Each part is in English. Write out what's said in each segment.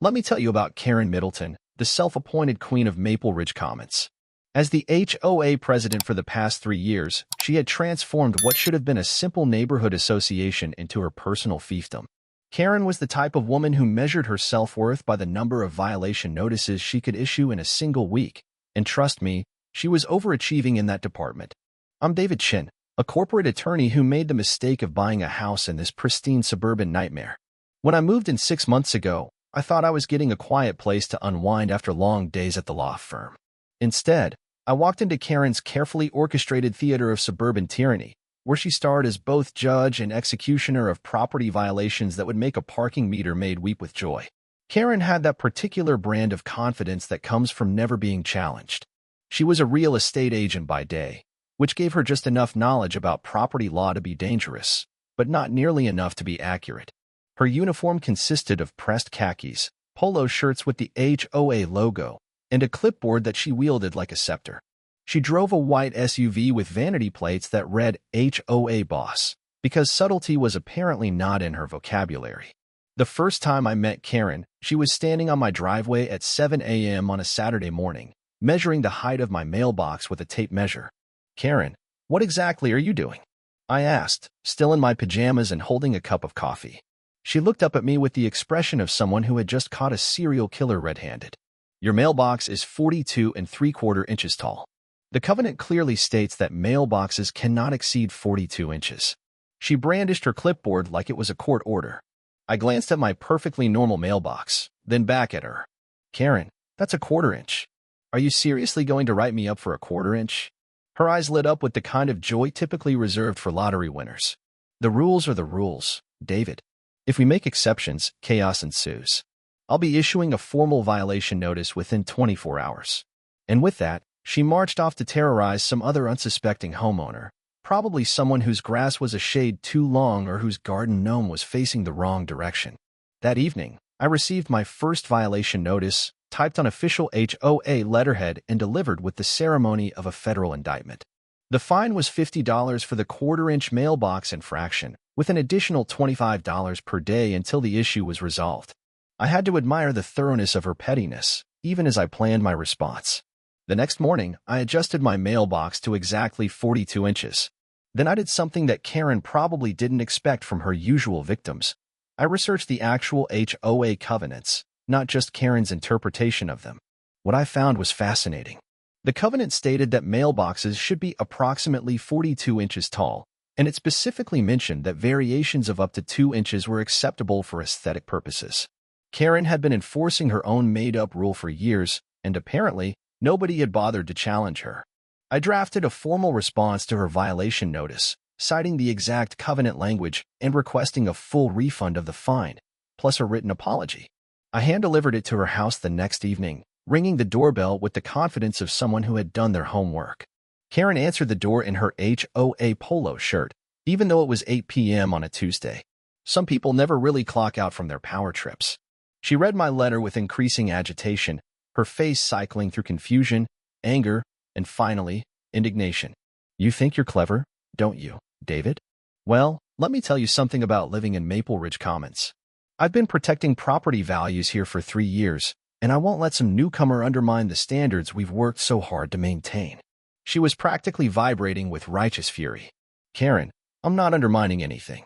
Let me tell you about Karen Middleton, the self-appointed queen of Maple Ridge comments. As the HOA president for the past 3 years, she had transformed what should have been a simple neighborhood association into her personal fiefdom. Karen was the type of woman who measured her self-worth by the number of violation notices she could issue in a single week, and trust me, she was overachieving in that department. I'm David Chin, a corporate attorney who made the mistake of buying a house in this pristine suburban nightmare. When I moved in 6 months ago, I thought I was getting a quiet place to unwind after long days at the law firm. Instead, I walked into Karen's carefully orchestrated theater of suburban tyranny, where she starred as both judge and executioner of property violations that would make a parking meter maid weep with joy. Karen had that particular brand of confidence that comes from never being challenged. She was a real estate agent by day, which gave her just enough knowledge about property law to be dangerous, but not nearly enough to be accurate. Her uniform consisted of pressed khakis, polo shirts with the HOA logo, and a clipboard that she wielded like a scepter. She drove a white SUV with vanity plates that read HOA Boss, because subtlety was apparently not in her vocabulary. The first time I met Karen, she was standing on my driveway at 7 a.m. on a Saturday morning, measuring the height of my mailbox with a tape measure. "Karen, what exactly are you doing?" I asked, still in my pajamas and holding a cup of coffee. She looked up at me with the expression of someone who had just caught a serial killer red-handed. "Your mailbox is 42 3/4 inches tall. The covenant clearly states that mailboxes cannot exceed 42 inches. She brandished her clipboard like it was a court order. I glanced at my perfectly normal mailbox, then back at her. "Karen, that's a 1/4 inch. Are you seriously going to write me up for a 1/4 inch? Her eyes lit up with the kind of joy typically reserved for lottery winners. "The rules are the rules, David. If we make exceptions, chaos ensues. I'll be issuing a formal violation notice within 24 hours. And with that, she marched off to terrorize some other unsuspecting homeowner, probably someone whose grass was a shade too long or whose garden gnome was facing the wrong direction. That evening, I received my first violation notice, typed on official HOA letterhead and delivered with the ceremony of a federal indictment. The fine was $50 for the 1/4 inch mailbox infraction, with an additional $25 per day until the issue was resolved. I had to admire the thoroughness of her pettiness, even as I planned my response. The next morning, I adjusted my mailbox to exactly 42 inches. Then I did something that Karen probably didn't expect from her usual victims. I researched the actual HOA covenants, not just Karen's interpretation of them. What I found was fascinating. The covenant stated that mailboxes should be approximately 42 inches tall, and it specifically mentioned that variations of up to 2 inches were acceptable for aesthetic purposes. Karen had been enforcing her own made-up rule for years, and apparently, nobody had bothered to challenge her. I drafted a formal response to her violation notice, citing the exact covenant language and requesting a full refund of the fine, plus a written apology. I hand-delivered it to her house the next evening, ringing the doorbell with the confidence of someone who had done their homework. Karen answered the door in her HOA polo shirt, even though it was 8 p.m. on a Tuesday. Some people never really clock out from their power trips. She read my letter with increasing agitation, her face cycling through confusion, anger, and finally, indignation. "You think you're clever, don't you, David? Well, let me tell you something about living in Maple Ridge Commons. I've been protecting property values here for 3 years, and I won't let some newcomer undermine the standards we've worked so hard to maintain." She was practically vibrating with righteous fury. "Karen, I'm not undermining anything.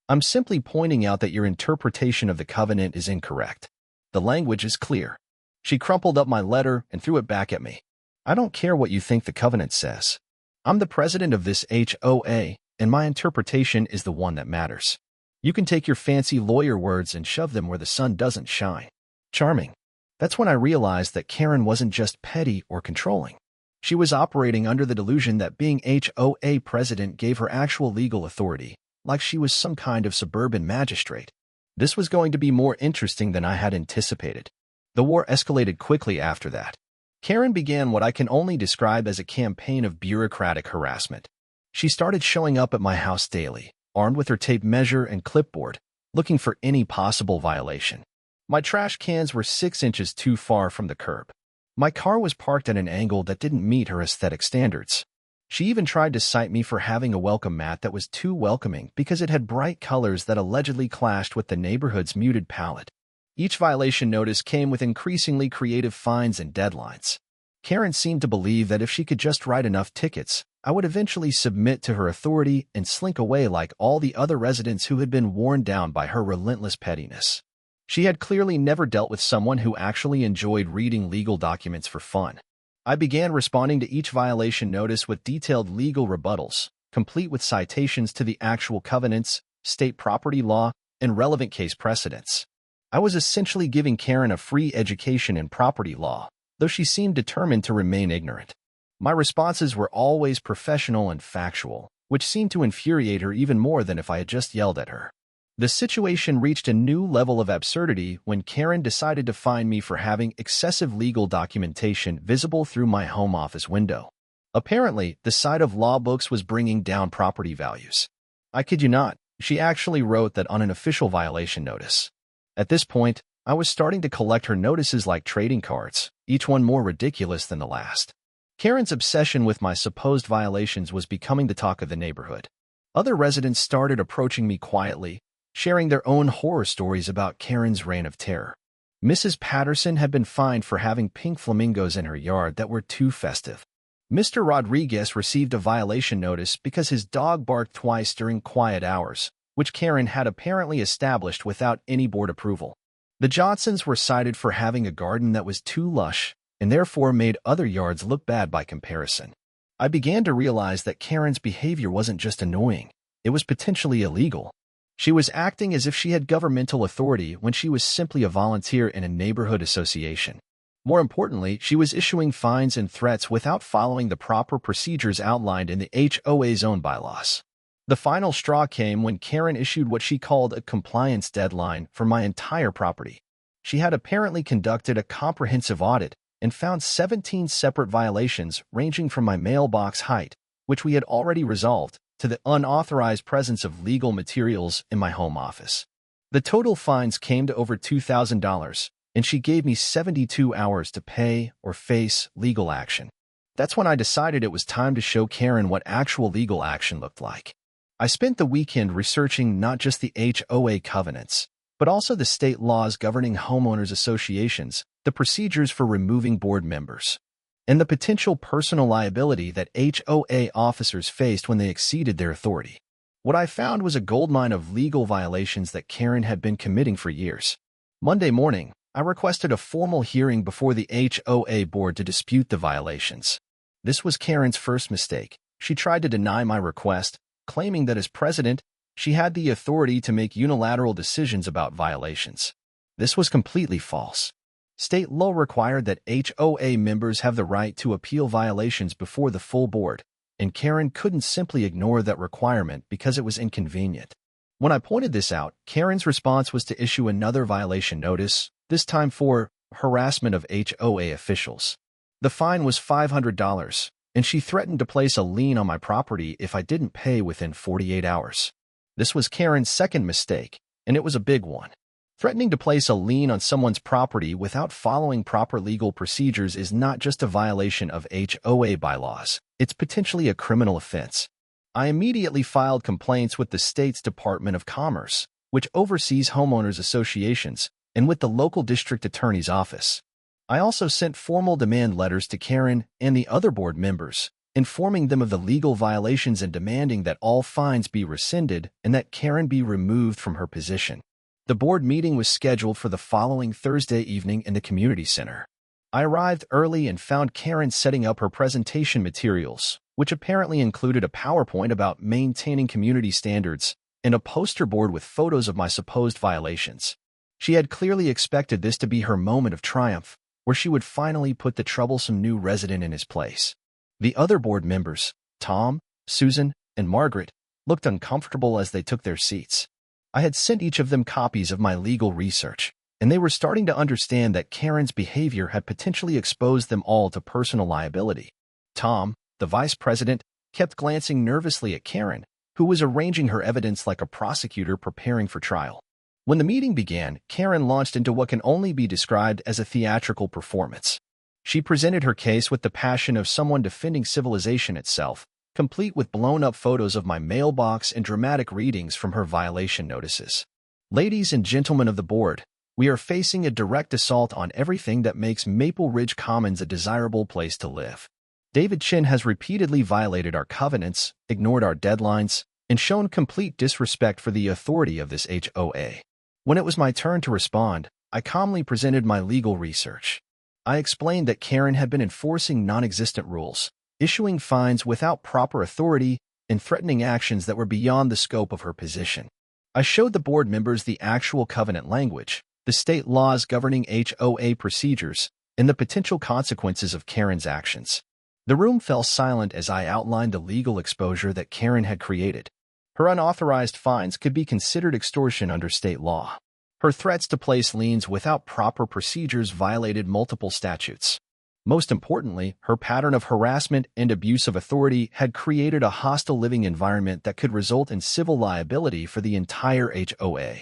I'm simply pointing out that your interpretation of the covenant is incorrect. The language is clear." She crumpled up my letter and threw it back at me. "I don't care what you think the covenant says. I'm the president of this HOA, and my interpretation is the one that matters. You can take your fancy lawyer words and shove them where the sun doesn't shine." Charming. That's when I realized that Karen wasn't just petty or controlling. She was operating under the delusion that being HOA president gave her actual legal authority, like she was some kind of suburban magistrate. This was going to be more interesting than I had anticipated. The war escalated quickly after that. Karen began what I can only describe as a campaign of bureaucratic harassment. She started showing up at my house daily, armed with her tape measure and clipboard, looking for any possible violation. My trash cans were 6 inches too far from the curb. My car was parked at an angle that didn't meet her aesthetic standards. She even tried to cite me for having a welcome mat that was too welcoming because it had bright colors that allegedly clashed with the neighborhood's muted palette. Each violation notice came with increasingly creative fines and deadlines. Karen seemed to believe that if she could just write enough tickets, I would eventually submit to her authority and slink away like all the other residents who had been worn down by her relentless pettiness. She had clearly never dealt with someone who actually enjoyed reading legal documents for fun. I began responding to each violation notice with detailed legal rebuttals, complete with citations to the actual covenants, state property law, and relevant case precedents. I was essentially giving Karen a free education in property law, though she seemed determined to remain ignorant. My responses were always professional and factual, which seemed to infuriate her even more than if I had just yelled at her. The situation reached a new level of absurdity when Karen decided to fine me for having excessive legal documentation visible through my home office window. Apparently, the sight of law books was bringing down property values. I kid you not, she actually wrote that on an official violation notice. At this point, I was starting to collect her notices like trading cards, each one more ridiculous than the last. Karen's obsession with my supposed violations was becoming the talk of the neighborhood. Other residents started approaching me quietly, sharing their own horror stories about Karen's reign of terror. Mrs. Patterson had been fined for having pink flamingos in her yard that were too festive. Mr. Rodriguez received a violation notice because his dog barked twice during quiet hours, which Karen had apparently established without any board approval. The Johnsons were cited for having a garden that was too lush and therefore made other yards look bad by comparison. I began to realize that Karen's behavior wasn't just annoying, it was potentially illegal. She was acting as if she had governmental authority when she was simply a volunteer in a neighborhood association. More importantly, she was issuing fines and threats without following the proper procedures outlined in the HOA's own bylaws. The final straw came when Karen issued what she called a compliance deadline for my entire property. She had apparently conducted a comprehensive audit and found 17 separate violations ranging from my mailbox height, which we had already resolved, to the unauthorized presence of legal materials in my home office. The total fines came to over $2,000, and she gave me 72 hours to pay or face legal action. That's when I decided it was time to show Karen what actual legal action looked like. I spent the weekend researching not just the HOA covenants, but also the state laws governing homeowners associations, the procedures for removing board members, and the potential personal liability that HOA officers faced when they exceeded their authority. What I found was a goldmine of legal violations that Karen had been committing for years. Monday morning, I requested a formal hearing before the HOA board to dispute the violations. This was Karen's first mistake. She tried to deny my request, claiming that as president, she had the authority to make unilateral decisions about violations. This was completely false. State law required that HOA members have the right to appeal violations before the full board, and Karen couldn't simply ignore that requirement because it was inconvenient. When I pointed this out, Karen's response was to issue another violation notice, this time for harassment of HOA officials. The fine was $500, and she threatened to place a lien on my property if I didn't pay within 48 hours. This was Karen's second mistake, and it was a big one. Threatening to place a lien on someone's property without following proper legal procedures is not just a violation of HOA bylaws, it's potentially a criminal offense. I immediately filed complaints with the state's Department of Commerce, which oversees homeowners associations, and with the local district attorney's office. I also sent formal demand letters to Karen and the other board members, informing them of the legal violations and demanding that all fines be rescinded and that Karen be removed from her position. The board meeting was scheduled for the following Thursday evening in the community center. I arrived early and found Karen setting up her presentation materials, which apparently included a PowerPoint about maintaining community standards and a poster board with photos of my supposed violations. She had clearly expected this to be her moment of triumph, where she would finally put the troublesome new resident in his place. The other board members, Tom, Susan, and Margaret, looked uncomfortable as they took their seats. I had sent each of them copies of my legal research, and they were starting to understand that Karen's behavior had potentially exposed them all to personal liability. Tom, the vice president, kept glancing nervously at Karen, who was arranging her evidence like a prosecutor preparing for trial. When the meeting began, Karen launched into what can only be described as a theatrical performance. She presented her case with the passion of someone defending civilization itself, complete with blown-up photos of my mailbox and dramatic readings from her violation notices. Ladies and gentlemen of the board, We are facing a direct assault on everything that makes Maple Ridge Commons a desirable place to live. David Chin has repeatedly violated our covenants, ignored our deadlines, and shown complete disrespect for the authority of this HOA. When it was my turn to respond, I calmly presented my legal research. I explained that Karen had been enforcing non-existent rules, issuing fines without proper authority, and threatening actions that were beyond the scope of her position. I showed the board members the actual covenant language, the state laws governing HOA procedures, and the potential consequences of Karen's actions. The room fell silent as I outlined the legal exposure that Karen had created. Her unauthorized fines could be considered extortion under state law. Her threats to place liens without proper procedures violated multiple statutes. Most importantly, her pattern of harassment and abuse of authority had created a hostile living environment that could result in civil liability for the entire HOA.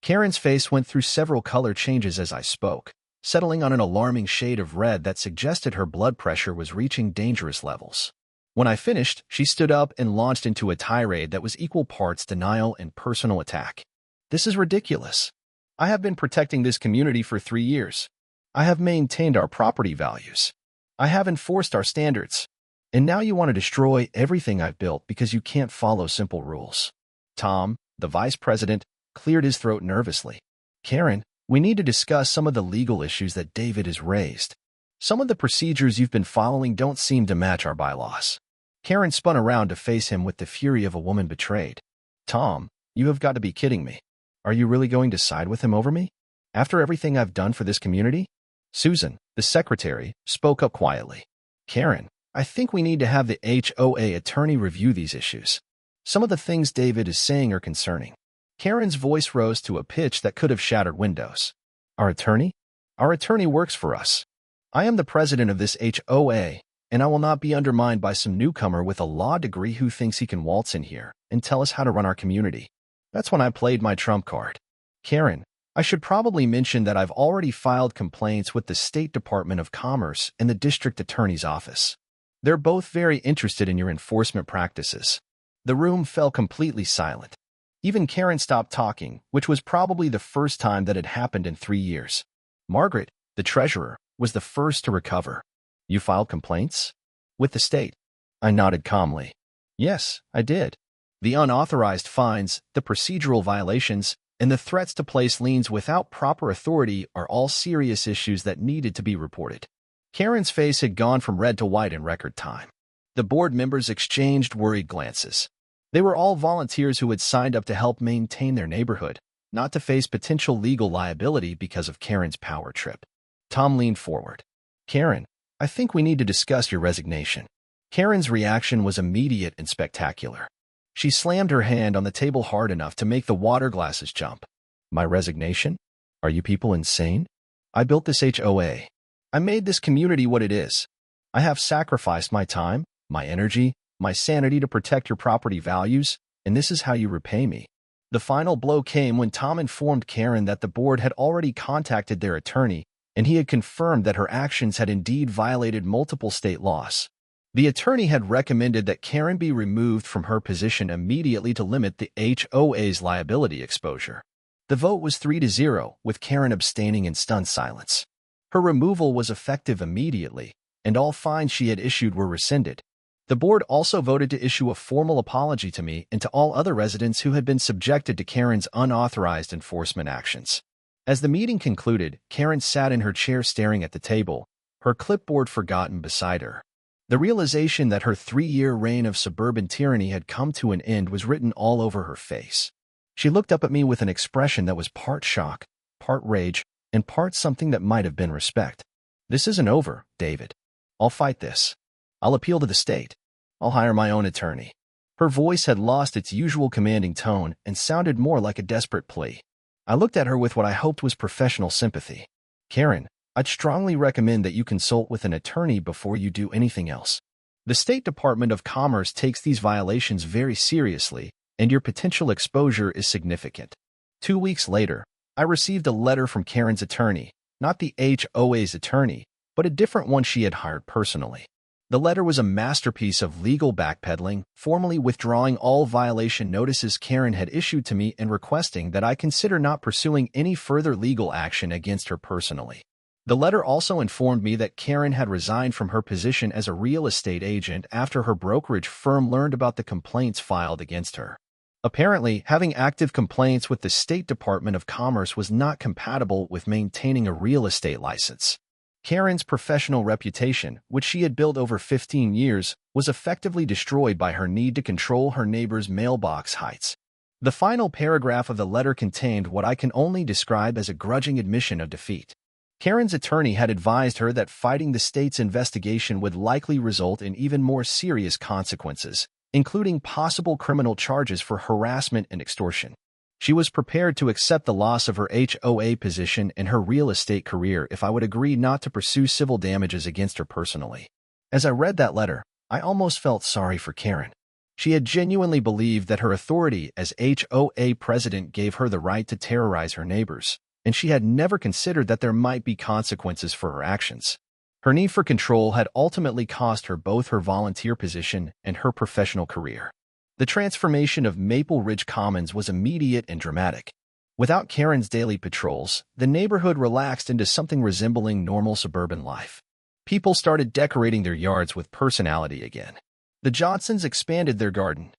Karen's face went through several color changes as I spoke, settling on an alarming shade of red that suggested her blood pressure was reaching dangerous levels. When I finished, she stood up and launched into a tirade that was equal parts denial and personal attack. "This is ridiculous. I have been protecting this community for 3 years. I have maintained our property values. I have enforced our standards. And now you want to destroy everything I've built because you can't follow simple rules." Tom, the vice president, cleared his throat nervously. "Karen, we need to discuss some of the legal issues that David has raised. Some of the procedures you've been following don't seem to match our bylaws." Karen spun around to face him with the fury of a woman betrayed. "Tom, you have got to be kidding me. Are you really going to side with him over me? After everything I've done for this community?" Susan, the secretary, spoke up quietly. "Karen, I think we need to have the HOA attorney review these issues. Some of the things David is saying are concerning." Karen's voice rose to a pitch that could have shattered windows. "Our attorney? Our attorney works for us. I am the president of this HOA, and I will not be undermined by some newcomer with a law degree who thinks he can waltz in here and tell us how to run our community." That's when I played my trump card. "Karen, I should probably mention that I've already filed complaints with the State Department of Commerce and the District Attorney's Office. They're both very interested in your enforcement practices." The room fell completely silent. Even Karen stopped talking, which was probably the first time that had happened in 3 years. Margaret, the treasurer, was the first to recover. "You filed complaints?" "With the state." I nodded calmly. "Yes, I did. The unauthorized fines, the procedural violations, and the threats to place liens without proper authority are all serious issues that needed to be reported." Karen's face had gone from red to white in record time. The board members exchanged worried glances. They were all volunteers who had signed up to help maintain their neighborhood, not to face potential legal liability because of Karen's power trip. Tom leaned forward. "Karen, I think we need to discuss your resignation." Karen's reaction was immediate and spectacular. She slammed her hand on the table hard enough to make the water glasses jump. "My resignation? Are you people insane? I built this HOA. I made this community what it is. I have sacrificed my time, my energy, my sanity to protect your property values, and this is how you repay me." The final blow came when Tom informed Karen that the board had already contacted their attorney, and he had confirmed that her actions had indeed violated multiple state laws. The attorney had recommended that Karen be removed from her position immediately to limit the HOA's liability exposure. The vote was 3-0, with Karen abstaining in stunned silence. Her removal was effective immediately, and all fines she had issued were rescinded. The board also voted to issue a formal apology to me and to all other residents who had been subjected to Karen's unauthorized enforcement actions. As the meeting concluded, Karen sat in her chair staring at the table, her clipboard forgotten beside her. The realization that her 3-year reign of suburban tyranny had come to an end was written all over her face. She looked up at me with an expression that was part shock, part rage, and part something that might have been respect. "This isn't over, David. I'll fight this. I'll appeal to the state. I'll hire my own attorney." Her voice had lost its usual commanding tone and sounded more like a desperate plea. I looked at her with what I hoped was professional sympathy. "Karen, I'd strongly recommend that you consult with an attorney before you do anything else. The State Department of Commerce takes these violations very seriously, and your potential exposure is significant." 2 weeks later, I received a letter from Karen's attorney, not the HOA's attorney, but a different one she had hired personally. The letter was a masterpiece of legal backpedaling, formally withdrawing all violation notices Karen had issued to me and requesting that I consider not pursuing any further legal action against her personally. The letter also informed me that Karen had resigned from her position as a real estate agent after her brokerage firm learned about the complaints filed against her. Apparently, having active complaints with the State Department of Commerce was not compatible with maintaining a real estate license. Karen's professional reputation, which she had built over 15 years, was effectively destroyed by her need to control her neighbor's mailbox heights. The final paragraph of the letter contained what I can only describe as a grudging admission of defeat. Karen's attorney had advised her that fighting the state's investigation would likely result in even more serious consequences, including possible criminal charges for harassment and extortion. She was prepared to accept the loss of her HOA position and her real estate career if I would agree not to pursue civil damages against her personally. As I read that letter, I almost felt sorry for Karen. She had genuinely believed that her authority as HOA president gave her the right to terrorize her neighbors, and she had never considered that there might be consequences for her actions. Her need for control had ultimately cost her both her volunteer position and her professional career. The transformation of Maple Ridge Commons was immediate and dramatic. Without Karen's daily patrols, the neighborhood relaxed into something resembling normal suburban life. People started decorating their yards with personality again. The Johnsons expanded their garden.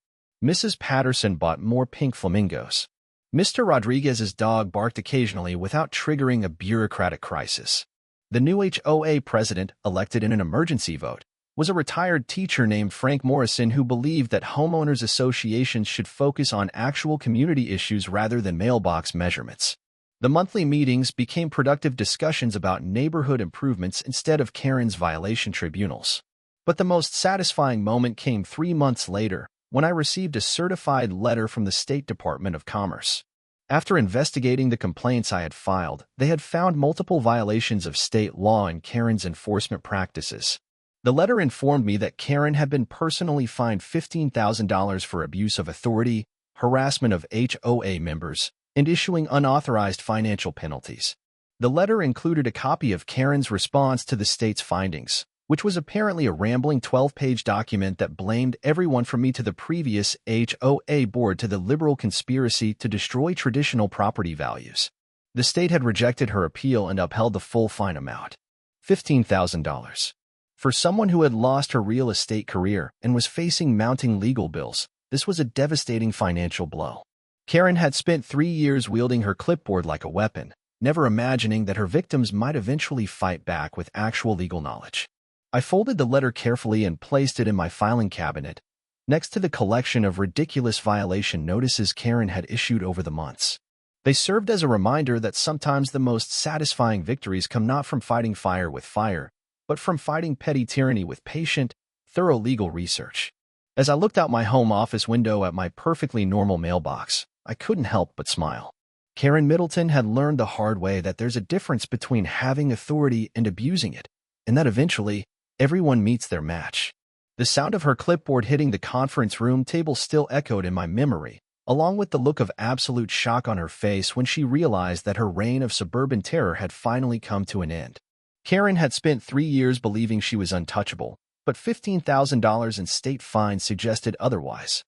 Mrs. Patterson bought more pink flamingos. Mr. Rodriguez's dog barked occasionally without triggering a bureaucratic crisis. The new HOA president, elected in an emergency vote, was a retired teacher named Frank Morrison who believed that homeowners associations should focus on actual community issues rather than mailbox measurements. The monthly meetings became productive discussions about neighborhood improvements instead of Karen's violation tribunals. But the most satisfying moment came 3 months later, when I received a certified letter from the State Department of Commerce. After investigating the complaints I had filed, they had found multiple violations of state law and Karen's enforcement practices. The letter informed me that Karen had been personally fined $15,000 for abuse of authority, harassment of HOA members, and issuing unauthorized financial penalties. The letter included a copy of Karen's response to the state's findings, which was apparently a rambling 12-page document that blamed everyone from me to the previous HOA board to the liberal conspiracy to destroy traditional property values. The state had rejected her appeal and upheld the full fine amount, $15,000. For someone who had lost her real estate career and was facing mounting legal bills, this was a devastating financial blow. Karen had spent 3 years wielding her clipboard like a weapon, never imagining that her victims might eventually fight back with actual legal knowledge. I folded the letter carefully and placed it in my filing cabinet, next to the collection of ridiculous violation notices Karen had issued over the months. They served as a reminder that sometimes the most satisfying victories come not from fighting fire with fire, but from fighting petty tyranny with patient, thorough legal research. As I looked out my home office window at my perfectly normal mailbox, I couldn't help but smile. Karen Middleton had learned the hard way that there's a difference between having authority and abusing it, and that eventually, everyone meets their match. The sound of her clipboard hitting the conference room table still echoed in my memory, along with the look of absolute shock on her face when she realized that her reign of suburban terror had finally come to an end. Karen had spent 3 years believing she was untouchable, but $15,000 in state fines suggested otherwise.